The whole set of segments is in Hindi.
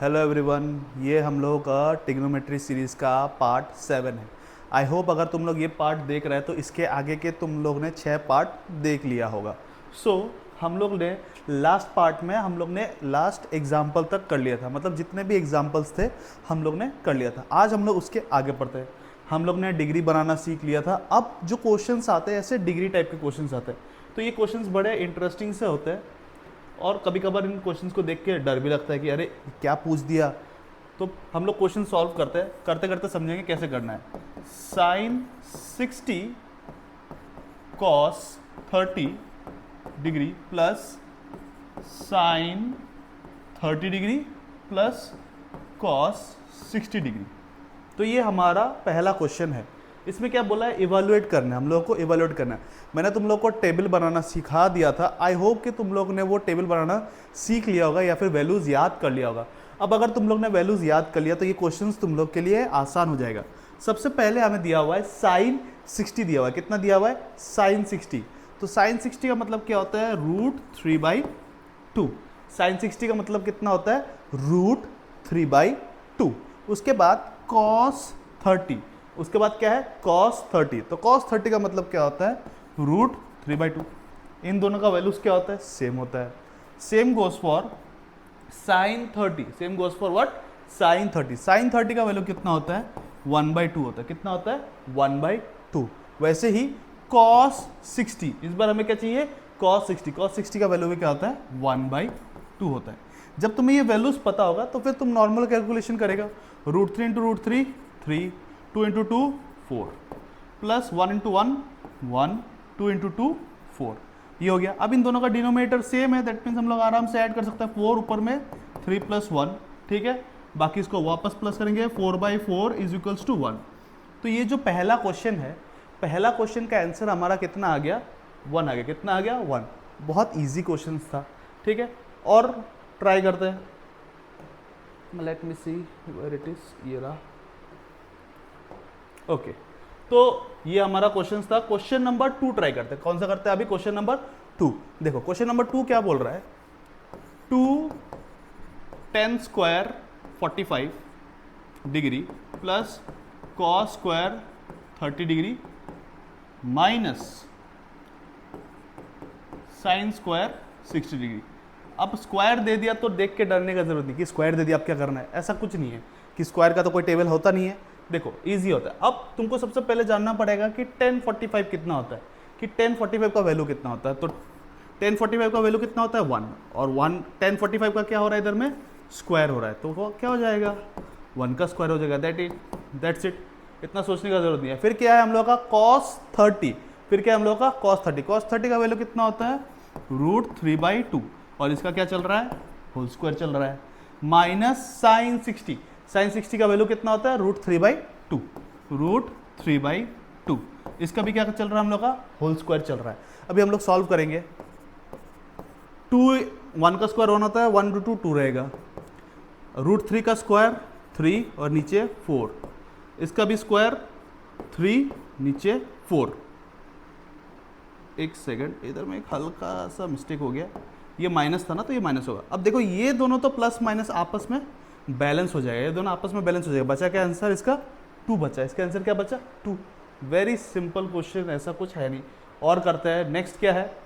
हेलो एवरीवन, ये हम लोगों का ट्रिग्नोमेट्री सीरीज़ का पार्ट 7 है। आई होप अगर तुम लोग ये पार्ट देख रहे हैं तो इसके आगे के तुम लोग ने 6 पार्ट देख लिया होगा। हम लोग ने लास्ट पार्ट में हम लोग ने लास्ट एग्जाम्पल तक कर लिया था, मतलब जितने भी एग्जाम्पल्स थे हम लोग ने कर लिया था। आज हम लोग उसके आगे पढ़ते हैं। हम लोग ने डिग्री बनाना सीख लिया था। अब जो क्वेश्चंस आते हैं ऐसे डिग्री टाइप के क्वेश्चंस आते हैं, तो ये क्वेश्चंस बड़े इंटरेस्टिंग से होते हैं और कभी कभार इन क्वेश्चंस को देख के डर भी लगता है कि अरे क्या पूछ दिया। तो हम लोग क्वेश्चन सॉल्व करते हैं, करते करते समझेंगे कैसे करना है। Sine 60 cos 30 degree plus sine 30 degree plus cos 60 degree. तो ये हमारा पहला क्वेश्चन है। इसमें क्या बोला है, इवैल्यूएट करना है, हम लोगों को इवैल्यूएट करना है। मैंने तुम लोग को टेबल बनाना सिखा दिया था। आई होप कि तुम लोग ने वो टेबल बनाना सीख लिया होगा या फिर वैल्यूज़ याद कर लिया होगा। अब अगर तुम लोग ने वैल्यूज़ याद कर लिया तो ये क्वेश्चन तुम लोग के लिए आसान हो जाएगा। सबसे पहले हमें दिया हुआ है साइन 60 दिया हुआ है। कितना दिया हुआ है? साइन 60। तो साइन 60 का मतलब क्या होता है? √3/2। साइन 60 का मतलब कितना होता है? √3/2। उसके बाद कॉस 30, उसके बाद क्या है? कॉस 30। तो कॉस 30 का मतलब क्या होता है? √3/2। इन दोनों का वैल्यूज क्या होता है? सेम होता है। Same goes for sine 30। Same goes for what? Sine 30। Sine 30 का वैल्यू कितना होता है? 1/2 होता है। कितना होता है? 1/2। वैसे ही कॉस 60, इस बार हमें क्या चाहिए? कॉस 60। कॉस 60 का वैल्यू भी क्या होता है? 1/2 होता है। जब तुम्हें ये वैल्यूज पता होगा तो फिर तुम नॉर्मल कैलकुलेशन करेगा। √3 into √3 3, 2 into 2 4, plus 1 into 1 1, 2 into 2 4। ये हो गया। अब इन दोनों का डिनोमिनेटर सेम है, दैट मीन्स हम लोग आराम से ऐड कर सकते हैं। 4 ऊपर में 3 + 1, ठीक है। बाकी इसको वापस प्लस करेंगे, 4/4 इज इक्वल्स टू 1। तो ये जो पहला क्वेश्चन है, पहला क्वेश्चन का आंसर हमारा कितना आ गया? 1 आ गया। कितना आ गया? 1। बहुत ईजी क्वेश्चन था, ठीक है। और ट्राई करते हैं। Let me see where it is. ये रहा। ओके, तो ये हमारा क्वेश्चन था। क्वेश्चन नंबर 2 ट्राई करते हैं। कौन सा करते हैं अभी? Question number 2। देखो क्वेश्चन नंबर 2 क्या बोल रहा है? 2 10 square 45 degree plus cos square 30 degree minus sine square 60 degree. अब स्क्वायर दे दिया तो देख के डरने का जरूरत नहीं कि स्क्वायर दे दिया अब क्या करना है। ऐसा कुछ नहीं है कि स्क्वायर का तो कोई टेबल होता नहीं है। देखो इजी होता है। अब तुमको सबसे पहले जानना पड़ेगा कि 1045 कितना होता है, कि 1045 का वैल्यू कितना होता है। तो 1045 का वैल्यू कितना होता है? 1। और 1045 का क्या हो रहा है? इधर में स्क्वायर हो रहा है, तो वो क्या हो जाएगा? 1 का स्क्वायर हो जाएगा। That's it. इतना सोचने का जरूरत नहीं है। फिर क्या है हम लोग का? cos 30। फिर क्या है हम लोग का? cos 30। cos 30 का वैल्यू कितना होता है? √3/2। और इसका क्या चल रहा है? होल स्क्वायर चल रहा है। Minus sign 60। साइन 60 का वैल्यू कितना होता है? √3/2। √3/2। इसका भी क्या चल रहा है हम लोग का? होल स्क्वायर चल रहा है। अभी हम लोग सॉल्व करेंगे। 1 का स्क्वायर 1 होता है, 1 × 2 2 रहेगा। √3 का स्क्वायर 3 और नीचे 4। इसका भी स्क्वायर 3 नीचे 4। एक सेकंड, इधर में एक हल्का सा मिस्टेक हो गया। ये माइनस था ना, तो ये माइनस होगा। अब देखो ये दोनों तो प्लस माइनस आपस में बैलेंस हो जाएगा। ये दोनों आपस में बैलेंस हो जाएगा। बचा क्या आंसर? इसका 2 बचा। इसका आंसर क्या बचा? 2। वेरी सिंपल क्वेश्चन, ऐसा कुछ है नहीं। और करते हैं। नेक्स्ट क्या है?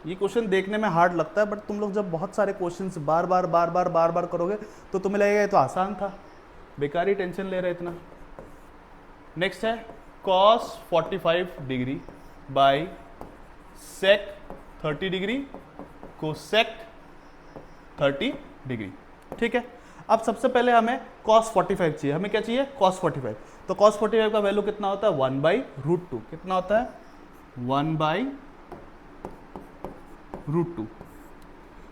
ये क्वेश्चन देखने में हार्ड लगता है, बट तुम लोग जब बहुत सारे क्वेश्चंस बार बार करोगे तो तुम्हें लगेगा ये तो आसान था, बेकार ही टेंशन ले रहे इतना। नेक्स्ट है cos 45 degree by sec 30 degree cosec 30 degree, ठीक है। अब सबसे पहले हमें cos 45 चाहिए। हमें क्या चाहिए? cos 45। तो cos 45 का वैल्यू कितना होता है? 1/√2। कितना होता है? 1/√2।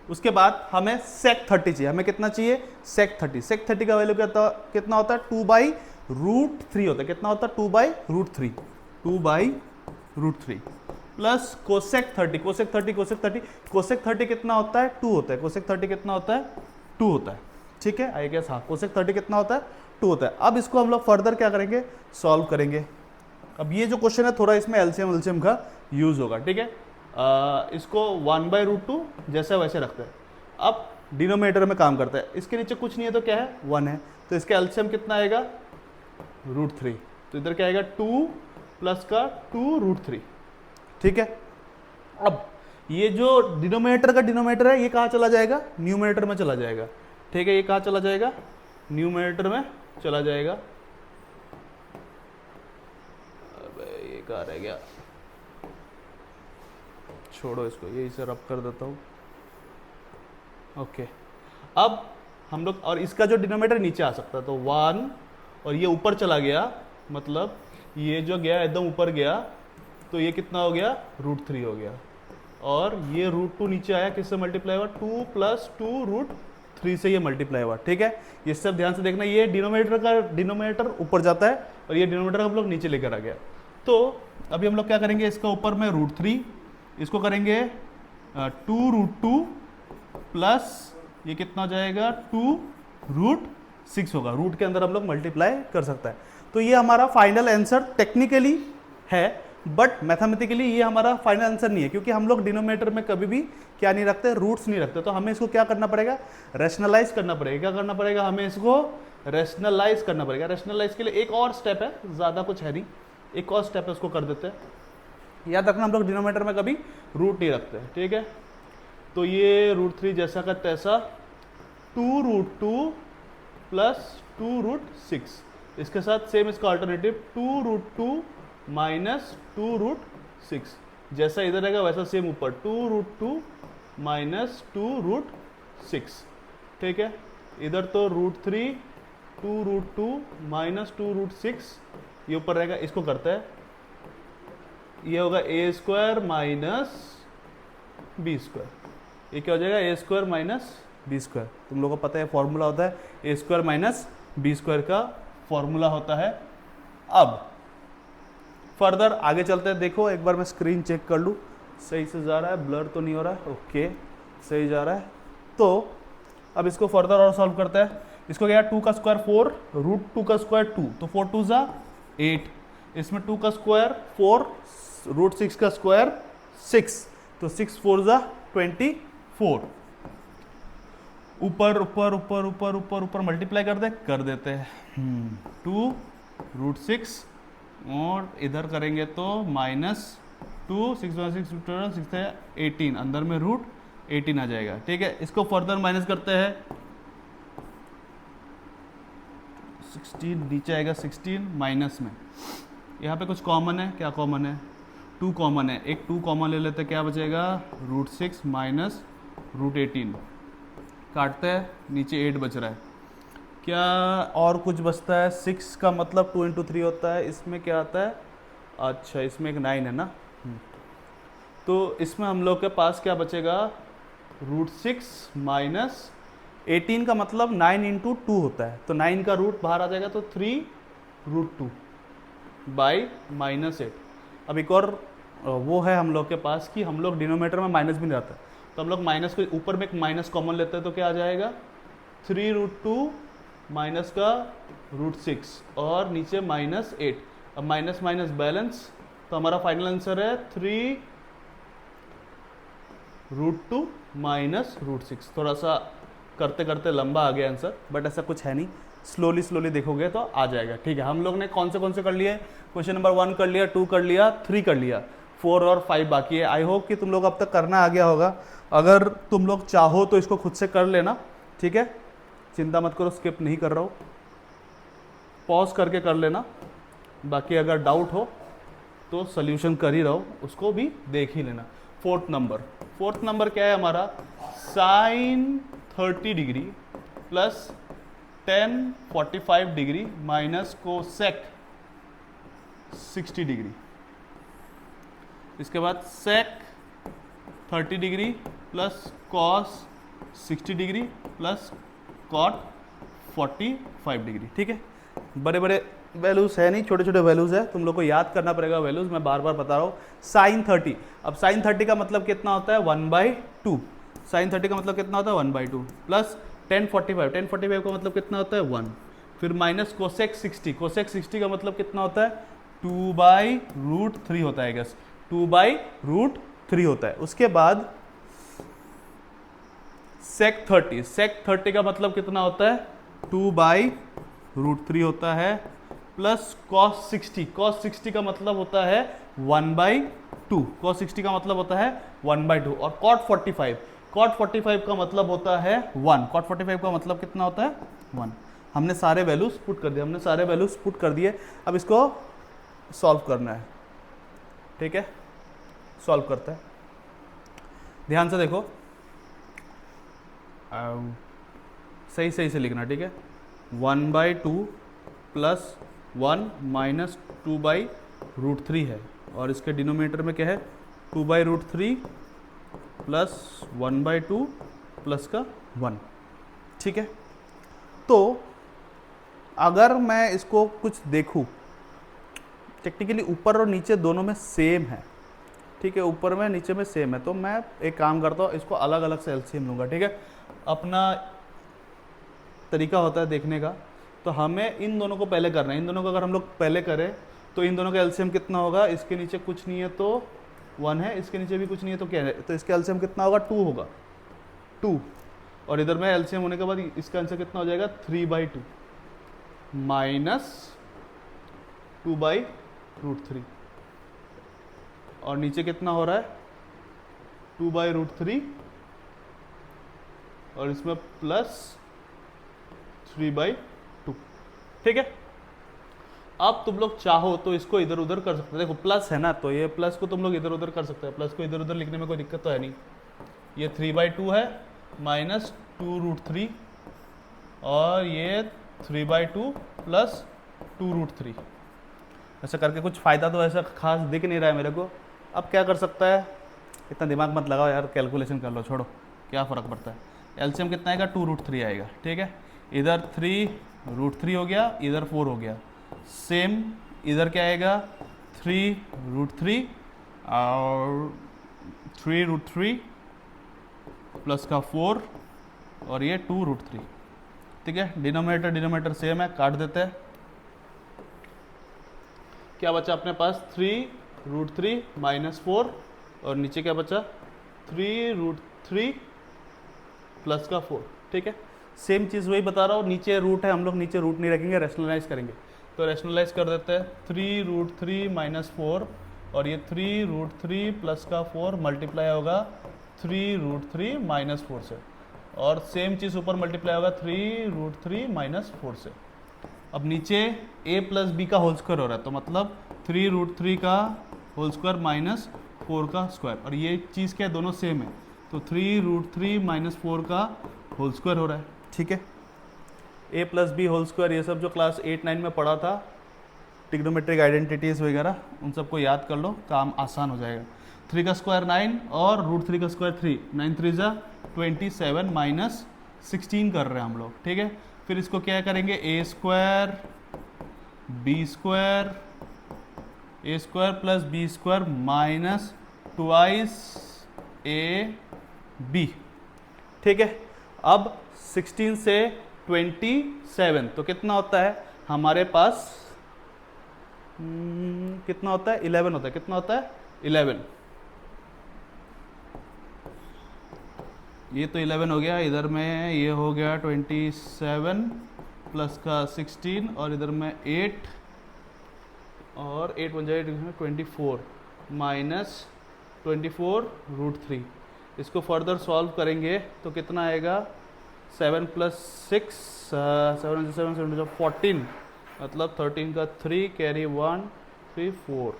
उसके बाद हमें sec 30 चाहिए। हमें कितना चाहिए? sec 30। sec 30 का वैल्यू कितना होता है? 2/√3 होता है। कितना होता है? 2/√3। 2/√3 plus cosec 30। Cosec 30 cosec 30 cosec 30 कितना होता है? 2 होता है। कोसेक 30 कितना होता है? 2 होता है, ठीक है। आई गेस हाँ, कोसेक 30 कितना होता है? 2 होता है। अब इसको हम लोग फर्दर क्या करेंगे? सॉल्व करेंगे। अब ये जो क्वेश्चन है थोड़ा इसमें एलसीएम का यूज होगा, ठीक है। इसको 1/√2 जैसा वैसे रखते हैं। अब डिनोमिनेटर में काम करता है, इसके नीचे कुछ नहीं है तो क्या है 1 है, तो इसका एलसीएम कितना आएगा √3, तो इधर क्या आएगा 2 प्लस का 2√3, ठीक है। अब ये जो डिनोमिनेटर का डिनोमिनेटर है ये कहाँ चला जाएगा, न्यूमिनेटर में चला जाएगा, ठीक है। ये कहाँ चला जाएगा, न्यूमिनेटर में चला जाएगा। अबे ये कहाँ रह गया, छोड़ो इसको, यही से रब कर देता हूँ। ओके, अब हम लोग, और इसका जो डिनोमिनेटर नीचे आ सकता है तो 1, और ये ऊपर चला गया, मतलब ये जो गया एकदम ऊपर गया, तो ये कितना हो गया √3 हो गया, और ये √2 नीचे आया, किससे मल्टीप्लाई हुआ 2 + 2√3 से ये मल्टीप्लाई हुआ, ठीक है। ये सब ध्यान से देखना, ये डिनोमिनेटर का डिनोमिनेटर ऊपर जाता है और ये डिनोमिनेटर हम लोग नीचे लेकर आ गया। तो अभी हम लोग क्या करेंगे, इसका ऊपर में √3, इसको करेंगे 2√2 प्लस ये कितना हो जाएगा 2√6 होगा, रूट के अंदर हम लोग मल्टीप्लाई कर सकता है। तो ये हमारा फाइनल आंसर टेक्निकली है, बट मैथमेटिकली ये हमारा फाइनल आंसर नहीं है, क्योंकि हम लोग डिनोमिनेटर में कभी भी क्या नहीं रखते, रूट्स नहीं रखते। तो हमें इसको क्या करना पड़ेगा, रैशनलाइज करना पड़ेगा। क्या करना पड़ेगा, हमें इसको रैशनलाइज करना पड़ेगा। रैशनलाइज के लिए एक और स्टेप है, ज़्यादा कुछ है नहीं, एक और स्टेप है, उसको कर देते हैं। याद रखना हम लोग डिनोमिनेटर में कभी रूट नहीं रखते, ठीक है। तो ये √3 जैसा का तैसा, 2√2 प्लस 2√6, इसके साथ सेम इसका अल्टरनेटिव 2√2 माइनस 2√6, जैसा इधर रहेगा वैसा सेम ऊपर 2√2 माइनस 2√6, ठीक है। इधर तो √3 2√2 माइनस 2√6 ये ऊपर रहेगा, इसको करता है, ये होगा a² माइनस b², ये क्या हो जाएगा a² माइनस b²। तुम लोगों को पता है फॉर्मूला होता है a² माइनस b² का फॉर्मूला होता है। अब फर्दर आगे चलते हैं, देखो एक बार मैं स्क्रीन चेक कर लूँ, सही से जा रहा है, ब्लर तो नहीं हो रहा है, ओके सही जा रहा है। तो अब इसको फर्दर और सॉल्व करते हैं। इसको क्या, 2 का स्क्वायर 4, √2 का स्क्वायर 2, तो 4 2 जा 8, इसमें 2 का स्क्वायर 4, √6 का स्क्वायर 6, तो 6 4 जा 24, ऊपर ऊपर ऊपर ऊपर ऊपर ऊपर मल्टीप्लाई कर देते हैं 2√6, और इधर करेंगे तो -2, 6 6 है 18, अंदर में √18 आ जाएगा, ठीक है। इसको फर्दर माइनस करते हैं, 16 नीचे आएगा 16, माइनस में यहाँ पे कुछ कॉमन है, क्या कॉमन है 2 कॉमन है, एक 2 कॉमन ले लेते हैं, क्या बचेगा √6 माइनस √18, काटते हैं नीचे 8 बच रहा है, क्या और कुछ बचता है 6 का मतलब 2 × 3 होता है, इसमें क्या आता है, अच्छा इसमें एक 9 है ना, तो इसमें हम लोग के पास क्या बचेगा √6 माइनस 18 का मतलब 9 × 2 होता है, तो 9 का रूट बाहर आ जाएगा, तो 3√2 बाई -8। अब एक और वो है हम लोग के पास कि हम लोग डिनोमिनेटर में माइनस भी नहीं रहता, तो हम लोग माइनस को ऊपर में एक माइनस कॉमन लेते हैं, तो क्या आ जाएगा 3√2 माइनस का √6 और नीचे -8, अब माइनस माइनस बैलेंस, तो हमारा फाइनल आंसर है 3√2 माइनस √6। थोड़ा सा करते करते लंबा आ गया आंसर, बट ऐसा कुछ है नहीं, स्लोली स्लोली देखोगे तो आ जाएगा, ठीक है। हम लोग ने कौन से कर लिए, क्वेश्चन नंबर 1 कर लिया, 2 कर लिया, 3 कर लिया, 4 और 5 बाकी है। आई होप कि तुम लोग अब तक करना आ गया होगा। अगर तुम लोग चाहो तो इसको खुद से कर लेना, ठीक है, चिंता मत करो, स्किप नहीं कर रहा हूँ, पॉज करके कर लेना। बाकी अगर डाउट हो तो सोल्यूशन कर ही रहो, उसको भी देख ही लेना। फोर्थ नंबर क्या है हमारा, sin 30 degree plus tan 45 degree minus cosec 60 degree, इसके बाद sec 30 degree plus cos 60 degree plus cot 45 degree, ठीक है। बड़े बड़े वैल्यूज है नहीं, छोटे छोटे वैल्यूज है, तुम लोग को याद करना पड़ेगा वैल्यूज, मैं बार बार बता रहा हूँ। sin 30, अब sin 30 का मतलब कितना होता है 1/2, sin 30 का मतलब कितना होता है 1/2 प्लस tan 45 का मतलब कितना होता है 1, फिर माइनस कोसेक 60 का मतलब कितना होता है 2/√3 होता है, गैस 2/√3 3 होता है। उसके बाद सेक 30 का मतलब कितना होता है 2/√3 होता है, प्लस cos 60 का मतलब होता है 1/2, cos 60 का मतलब होता है 1/2, और cot 45 का मतलब होता है 1, cot 45 का मतलब कितना होता है 1। हमने सारे वैल्यूज पुट कर दिए, अब इसको सॉल्व करना है, ठीक है। सॉल्व करते हैं, ध्यान से देखो, सही से लिखना, ठीक है। 1/2 प्लस 1 माइनस 2/√3 है, और इसके डिनोमिनेटर में क्या है 2/√3 प्लस 1/2 प्लस का 1, ठीक है। तो अगर मैं इसको कुछ देखूं, टेक्निकली ऊपर और नीचे दोनों में सेम है, ठीक है, ऊपर में नीचे में सेम है, तो मैं एक काम करता हूँ, इसको अलग अलग से एलसीएम लूँगा, ठीक है। अपना तरीका होता है देखने का, तो हमें इन दोनों को पहले करना है। इन दोनों को अगर हम लोग पहले करें तो इन दोनों का एलसीएम कितना होगा, इसके नीचे कुछ नहीं है तो 1 है, इसके नीचे भी कुछ नहीं है तो क्या है, तो इसका एलसीएम कितना होगा 2 होगा, 2, और इधर में एलसीएम होने के बाद इसका आंसर कितना हो जाएगा 3/2 माइनस 2/√3, और नीचे कितना हो रहा है 2/√3, और इसमें प्लस 3/2, ठीक है। अब तुम लोग चाहो तो इसको इधर उधर कर सकते हो, देखो प्लस है ना, तो ये प्लस को तुम लोग इधर उधर कर सकते हो, प्लस को इधर उधर लिखने में कोई दिक्कत तो है नहीं। ये 3/2 है माइनस 2√3, और ये 3/2 प्लस 2√3, ऐसा करके कुछ फ़ायदा तो ऐसा खास दिख नहीं रहा है मेरे को। अब क्या कर सकता है, इतना दिमाग मत लगाओ यार, कैलकुलेशन कर लो, छोड़ो, क्या फ़र्क पड़ता है। एलसीएम कितना आएगा 2√3 आएगा, ठीक है। इधर 3√3 हो गया, इधर 4 हो गया, सेम इधर क्या आएगा 3√3 और 3√3 प्लस का 4, और ये 2√3, ठीक है। डिनोमिनेटर सेम है, काट देते हैं। क्या बचा अपने पास 3√3 माइनस 4, और नीचे क्या बचा 3√3 प्लस का 4, ठीक है। सेम चीज़ वही बता रहा हूँ, नीचे रूट है, हम लोग नीचे रूट नहीं रखेंगे, रैशनलाइज करेंगे, तो रैशनलाइज कर देते हैं 3√3 माइनस 4, और ये 3√3 प्लस का 4 मल्टीप्लाई होगा 3√3 माइनस 4 से, और सेम चीज़ ऊपर मल्टीप्लाई होगा 3√3 माइनस 4 से। अब नीचे a प्लस बी का होल स्क्वायर हो रहा है, तो मतलब 3√3 का होल स्क्वायर माइनस 4 का स्क्वायर, और ये चीज़ क्या है दोनों सेम है, तो 3√3 माइनस 4 का होल स्क्वायर हो रहा है, ठीक है। a plus B whole square, ये सब जो क्लास 8-9 में पढ़ा था, ट्रिग्नोमेट्रिक आइडेंटिटीज़ वगैरह, उन सबको याद कर लो, काम आसान हो जाएगा। 3 का स्क्वायर 9 और √3 का स्क्वायर 3, 9 3 जा 27 माइनस 16 कर रहे हैं हम लोग, ठीक है। फिर इसको क्या करेंगे a square plus B square minus 2ab, ठीक है। अब 16 से 27 तो कितना होता है हमारे पास, कितना होता है 11 होता है, कितना होता है 11, ये तो 11 हो गया, इधर में ये हो गया 27 प्लस का 16, और इधर में 8, और 8 बन जाएगा 24 माइनस 24√3। इसको फर्दर सॉल्व करेंगे तो कितना आएगा 7 प्लस 6 7 7 14, मतलब 13 का 3 कैरी 1 3 4।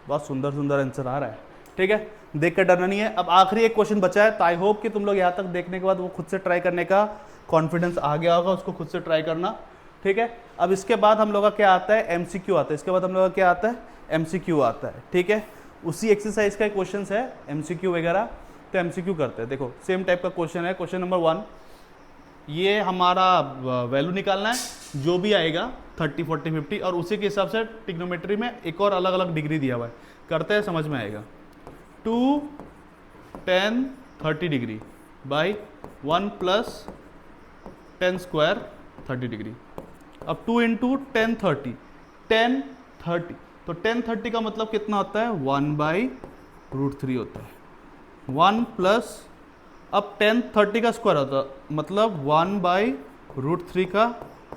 बहुत सुंदर सुंदर आंसर आ रहा है, ठीक है, देख कर डरना नहीं है। अब आखिरी एक क्वेश्चन बचा है, तो आई होप कि तुम लोग यहाँ तक देखने के बाद वो खुद से ट्राई करने का कॉन्फिडेंस आ गया होगा, उसको खुद से ट्राई करना, ठीक है। अब इसके बाद हम लोग का क्या आता है एमसीक्यू आता है, इसके बाद हम लोग का क्या आता है एमसीक्यू आता है, ठीक है। उसी एक्सरसाइज का क्वेश्चन है एमसीक्यू वगैरह, तो एमसीक्यू करते हैं। देखो सेम टाइप का क्वेश्चन है, क्वेश्चन नंबर 1, ये हमारा वैल्यू निकालना है जो भी आएगा 30 40 50, और उसी के हिसाब से ट्रिग्नोमेट्री में एक और अलग अलग डिग्री दिया हुआ है, करते हैं समझ में आएगा। 2 10 30 degree by 1 plus 10 square 30 degree. अब 2 इंटू 10 30 10 30 तो टेन 30 का मतलब कितना होता है 1/√3 होता है। 1 प्लस अब टेन 30 का स्क्वायर होता है मतलब 1/√3 का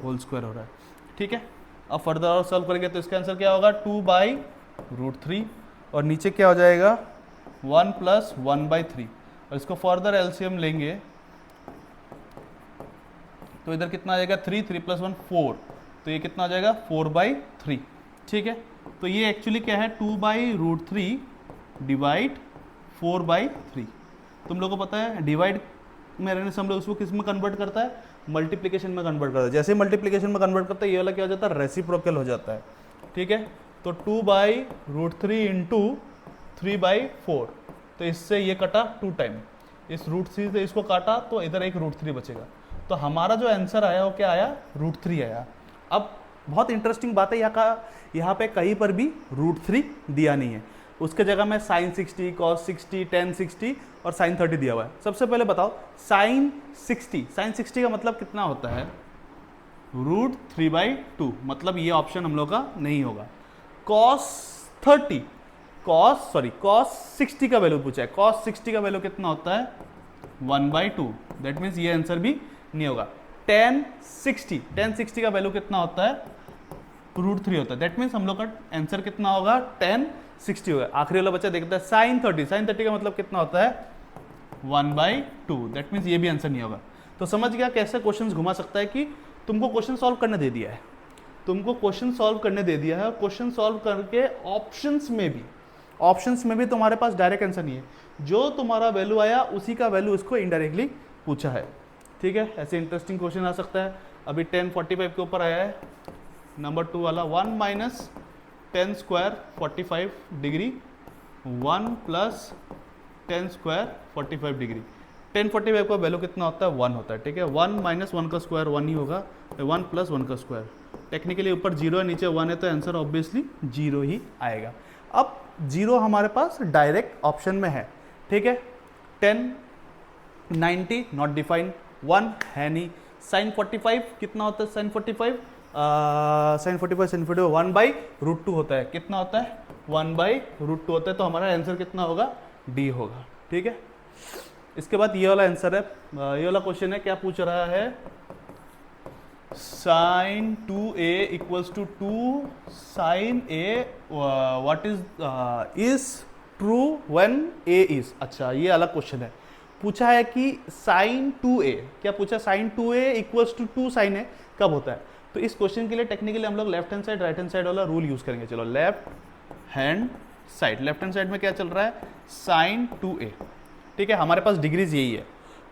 होल स्क्वायर हो रहा है। ठीक है, अब फर्दर और सॉल्व करेंगे तो इसका आंसर क्या होगा 2/√3 और नीचे क्या हो जाएगा 1 प्लस 1/3 और इसको फर्दर एलसीएम लेंगे तो इधर कितना आ जाएगा 3 3 + 1 4 तो ये कितना आ जाएगा 4/3। ठीक है, तो ये एक्चुअली क्या है 2/√3 डिवाइड 4/3। तुम लोगों को पता है डिवाइड में रहने से हम लोग उसको किस में कन्वर्ट करता है मल्टीप्लिकेशन में कन्वर्ट करता है। जैसे मल्टीप्लिकेशन में कन्वर्ट करता है ये वाला क्या हो जाता है रेसिप्रोकल हो जाता है। ठीक है, तो 2/√3 इंटू 3/4 तो इससे ये कटा 2 टाइम, इस √3 से इसको काटा तो इधर एक √3 बचेगा। तो हमारा जो आंसर आया वो क्या आया √3 आया। अब बहुत इंटरेस्टिंग बात है यहाँ पे कहीं पर भी √3 दिया नहीं है, उसके जगह में sin 60 cos 60 tan 60 और sin 30 दिया हुआ है। सबसे पहले बताओ sin 60 का मतलब कितना होता है √3/2 मतलब ये ऑप्शन हम लोग का नहीं होगा। cos 60 का वैल्यू पूछा है, cos 60 का वैल्यू कितना होता है 1/2 दैट मीन्स ये आंसर भी नहीं होगा। tan 60 का वैल्यू कितना होता है √3 होता है दैट मीन्स हम लोग का आंसर कितना होगा tan 60 होगा। आखिरी वाला बच्चा देखता है sin 30 का मतलब कितना होता है 1/2 दैट मीन्स ये भी आंसर नहीं होगा। तो समझ गया कैसे क्वेश्चंस घुमा सकता है कि तुमको क्वेश्चन सॉल्व करने दे दिया है, क्वेश्चन सॉल्व करके ऑप्शंस में भी तुम्हारे पास डायरेक्ट आंसर नहीं है, जो तुम्हारा वैल्यू आया उसी का वैल्यू इसको इनडायरेक्टली पूछा है। ठीक है, ऐसे इंटरेस्टिंग क्वेश्चन आ सकता है। अभी 1045 के ऊपर आया है नंबर 2 वाला 1 minus 10 square 45 degree 1 plus 10 square 45 degree. 1045 का वैल्यू कितना होता है 1 होता है। ठीक है, 1 माइनस 1 का स्क्वायर 1 ही होगा, 1 प्लस 1 का स्क्वायर। टेक्निकली ऊपर 0 है नीचे 1 है तो आंसर ऑब्वियसली 0 ही आएगा। अब 0 हमारे पास डायरेक्ट ऑप्शन में है। ठीक है, 10 90 नॉट डिफाइंड, 1 है नहीं। sin 45 कितना होता है sin 45 1/√2 होता है। कितना होता है 1/√2 होता है, तो हमारा आंसर कितना होगा डी होगा। ठीक है, इसके बाद ये वाला आंसर है, ये वाला क्वेश्चन है, क्या पूछ रहा है sin 2a equals to 2 sin a what is true when a is. अच्छा, ये अलग क्वेश्चन है। पूछा है कि sin 2a, क्या पूछा sin 2a equals to 2 sin a कब होता है। तो इस क्वेश्चन के लिए टेक्निकली हम लोग left hand side right hand side वाला रूल यूज करेंगे। चलो लेफ्ट हैंड साइड में क्या चल रहा है sin 2a। ठीक है, हमारे पास डिग्रीज यही है,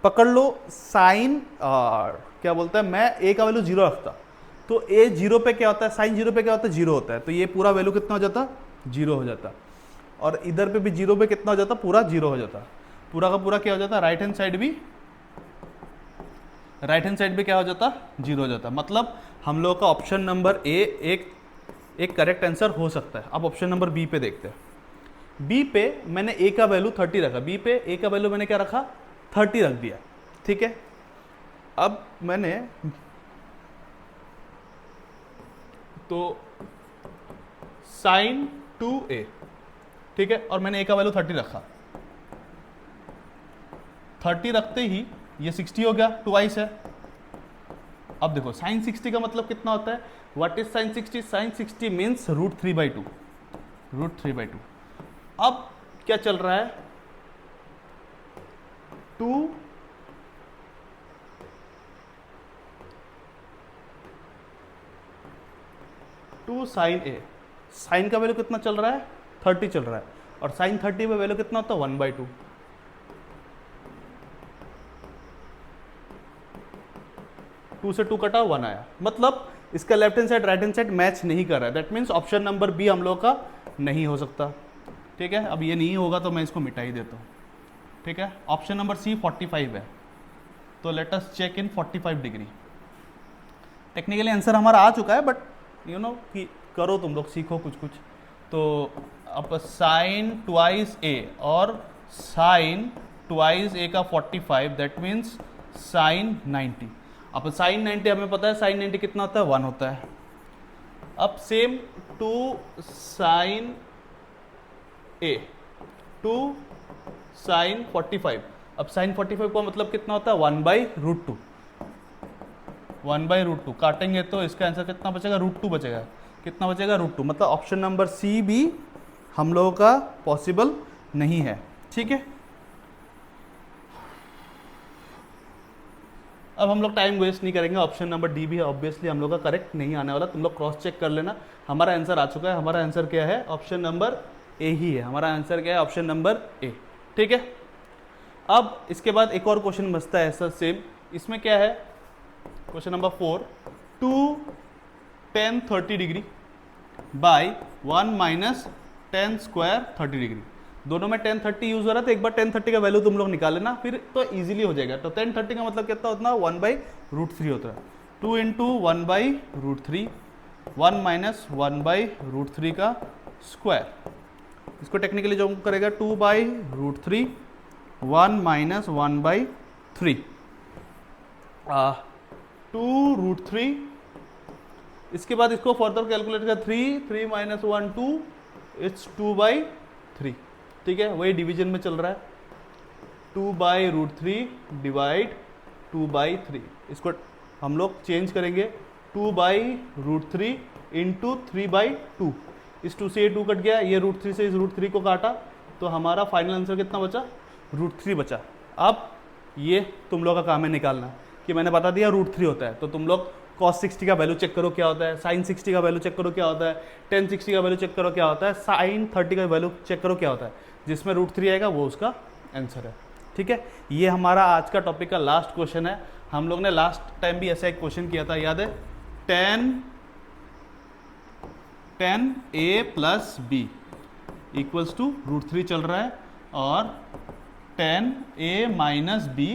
पकड़ लो साइन क्या बोलता है, मैं a का वैल्यू 0 रखता तो a 0 पे क्या होता है साइन 0 पे क्या होता है 0 होता है, तो ये पूरा वैल्यू कितना हो जाता 0 हो जाता, और इधर पे भी 0 पे कितना हो जाता पूरा 0 हो जाता, पूरा का पूरा क्या हो जाता राइट हैंड साइड भी क्या हो जाता 0 हो जाता। मतलब हम लोग का ऑप्शन नंबर ए एक करेक्ट आंसर हो सकता है। अब ऑप्शन नंबर बी पे देखते हैं। बी पे मैंने ए का वैल्यू 30 रखा, बी पे ए का वैल्यू मैंने क्या रखा 30 रख दिया। ठीक है, अब मैंने तो sin 2a, ठीक है, और मैंने a का वैल्यू 30 रखा, 30 रखते ही ये 60 हो गया, ट्वाइस है। अब देखो sin 60 का मतलब कितना होता है, what is sin 60, sin 60 means √3/2। अब क्या चल रहा है 2 sin a, साइन का वैल्यू कितना चल रहा है 30 चल रहा है, और sin 30 में वैल्यू कितना होता है 1/2। टू से 2 कटा 1 आया, मतलब इसका left hand side right hand side match नहीं कर रहा है। That means option number B हम लोग का नहीं हो सकता। ठीक है, अब ये नहीं होगा तो मैं इसको मिटा ही देता हूँ। ठीक है, ऑप्शन नंबर सी 45 है, तो let us check in 45 degree. Technically answer हमारा आ चुका है, बट यू नो कि करो तुम लोग, सीखो कुछ कुछ। तो अब साइन ट्वाइस ए और साइन ट्वाइस ए का 45 दैट मीन्स साइन 90। अब साइन 90 हमें पता है साइन 90 कितना होता है 1 होता है। अब same two sine A two sine 45। अब साइन 45 का मतलब कितना होता है 1/√2। 1/√2 काटेंगे तो इसका आंसर कितना बचेगा, √2 बचेगा। कितना बचेगा, √2। मतलब ऑप्शन नंबर सी भी हम लोगों का पॉसिबल नहीं है। ठीक है, अब हम लोग टाइम वेस्ट नहीं करेंगे। ऑप्शन नंबर डी भी ऑब्वियसली हम लोग का करेक्ट नहीं आने वाला। तुम लोग क्रॉस चेक कर लेना। हमारा आंसर आ चुका है। हमारा आंसर क्या है, ऑप्शन नंबर ए ही है। हमारा आंसर क्या है, ऑप्शन नंबर ए। ठीक है, अब इसके बाद एक और क्वेश्चन बचता है ऐसा सेम। इसमें क्या है, question number 4, 2 tan 30 degree by 1 minus tan square 30 degree. दोनों में tan 30 यूज हो रहा है, तो एक बार tan 30 का वैल्यू तुम लोग निकाल लेना, फिर तो इजीली हो जाएगा। तो tan 30 का मतलब कितना होता है, 1/√3 होता है। 2 इंटू 1/√3, 1 माइनस 1/√3 का स्क्वायर। इसको टेक्निकली जो करेगा 2/√3, 1 माइनस 1/3, 2√3। इसके बाद इसको फर्दर कैलकुलेट कर 3 माइनस 1 2, इट्स 2/3। ठीक है, वही डिवीजन में चल रहा है। 2/√3 डिवाइड 2/3। इसको हम लोग चेंज करेंगे 2/√3 इंटू 3/2। इस 2 से ये 2 कट गया, ये √3 से इस √3 को काटा, तो हमारा फाइनल आंसर कितना बचा, √3 बचा। अब ये तुम लोग का काम है निकालना कि मैंने बता दिया √3 होता है, तो तुम लोग cos 60 का वैल्यू चेक करो क्या होता है, sin 60 का वैल्यू चेक करो क्या होता है, tan 60 का वैल्यू चेक करो क्या होता है, sin 30 का वैल्यू चेक करो क्या होता है। जिसमें √3 आएगा वो उसका आंसर है। ठीक है, ये हमारा आज का टॉपिक का लास्ट क्वेश्चन है। हम लोग ने लास्ट टाइम भी ऐसा एक क्वेश्चन किया था, याद है, tan a plus B equals to √3 चल रहा है, और tan a minus B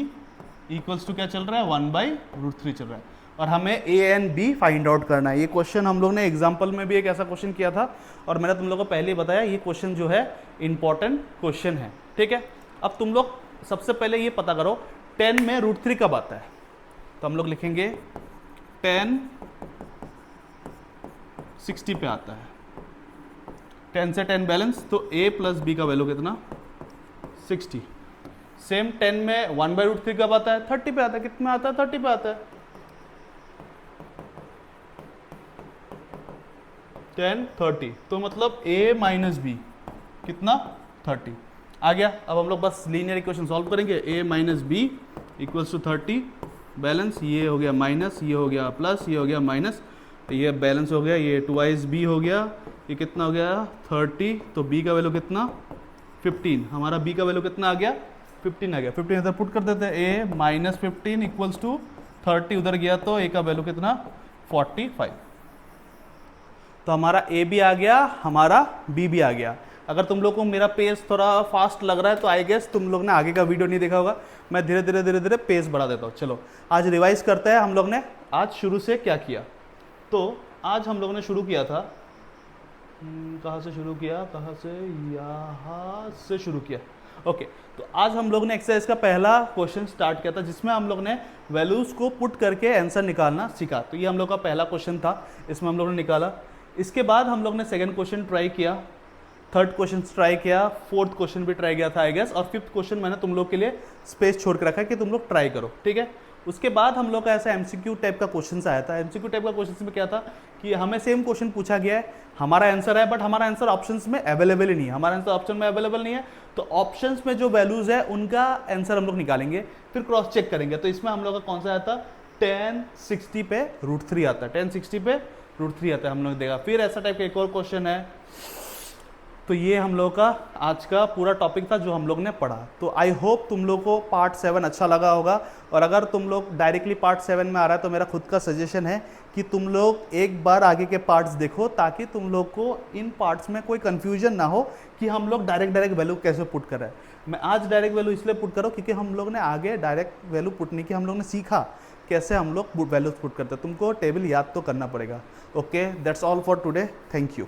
equals to क्या चल रहा है, 1/√3 चल रहा है, और हमें a and b find out करना है। ये क्वेश्चन हम लोग ने एग्जाम्पल में भी एक ऐसा क्वेश्चन किया था, और मैंने तुम लोगों को पहले ही बताया ये क्वेश्चन जो है इंपॉर्टेंट क्वेश्चन है। ठीक है, अब तुम लोग सबसे पहले ये पता करो 10 में √3 कब आता है। तो हम लोग लिखेंगे 10 60 पे आता है, 10 से 10 बैलेंस, तो a प्लस b का वैल्यू कितना, 60। सेम 10 में 1/√3 कब आता है, 30 पे आता है। कितना आता है, 30 पे आता है। 10 30, तो मतलब a माइनस बी कितना, 30 आ गया। अब हम लोग बस लीनियर इक्वेशन सॉल्व करेंगे। a minus B equals to 30, balance ये हो गया माइनस, ये हो गया प्लस, ये हो गया माइनस, ये बैलेंस हो गया, ये 2 b हो गया, ये कितना हो गया 30, तो b का वैल्यू कितना 15। हमारा b का वैल्यू कितना आ गया, 15 आ गया। 15 इधर पुट कर देते हैं, a माइनस 15 इक्वल्स टू 30 उधर गया, तो a का वैल्यू कितना 45। तो हमारा a भी आ गया, हमारा b भी आ गया। अगर तुम लोग को मेरा पेस थोड़ा फास्ट लग रहा है तो आई गेस तुम लोग ने आगे का वीडियो नहीं देखा होगा। मैं धीरे धीरे पेस बढ़ा देता हूँ। चलो आज रिवाइज करते हैं। हम लोग ने आज शुरू से क्या किया, तो आज हम लोग ने शुरू किया था, कहाँ से शुरू किया, कहाँ से, यहाँ से शुरू किया। ओके, तो आज हम लोग ने एक्सरसाइज का पहला क्वेश्चन स्टार्ट किया था, जिसमें हम लोग ने वैल्यूज को पुट करके आंसर निकालना सीखा। तो ये हम लोग का पहला क्वेश्चन था, इसमें हम लोग ने निकाला। इसके बाद हम लोग ने सेकंड क्वेश्चन ट्राई किया, थर्ड क्वेश्चन ट्राई किया, फोर्थ क्वेश्चन भी ट्राई किया था आई गेस, और फिफ्थ क्वेश्चन मैंने तुम लोग के लिए स्पेस छोड़ के रखा है कि तुम लोग ट्राई करो। ठीक है, उसके बाद हम लोग का ऐसा एमसीक्यू टाइप का क्वेश्चन आया था। एमसीक्यू टाइप का क्वेश्चन में क्या था कि हमें सेम क्वेश्चन पूछा गया है, हमारा आंसर है, बट हमारा आंसर ऑप्शंस में अवेलेबल ही नहीं है। हमारा आंसर ऑप्शन में अवेलेबल नहीं है, तो ऑप्शंस में जो वैल्यूज है उनका आंसर हम लोग निकालेंगे, फिर क्रॉस चेक करेंगे। तो इसमें हम लोग का कौन सा आया था, tan 60 पे √3 आता है, tan 60 पे √3 आता है, हम लोग देखा। फिर ऐसा टाइप का एक और क्वेश्चन है। तो ये हम लोग का आज का पूरा टॉपिक था जो हम लोग ने पढ़ा। तो आई होप तुम लोग को पार्ट 7 अच्छा लगा होगा, और अगर तुम लोग डायरेक्टली पार्ट 7 में आ रहा है तो मेरा खुद का सजेशन है कि तुम लोग एक बार आगे के पार्ट्स देखो, ताकि तुम लोग को इन पार्ट्स में कोई कंफ्यूजन ना हो कि हम लोग डायरेक्ट वैल्यू कैसे पुट कर रहे हैं। मैं आज डायरेक्ट वैल्यू इसलिए पुट करो क्योंकि हम लोग ने आगे डायरेक्ट वैल्यू पुट नहीं की, हम लोग ने सीखा कैसे हम लोग वैल्यूज पुट करते हैं। तुमको टेबल याद तो करना पड़ेगा। Okay, that's all for today, thank you.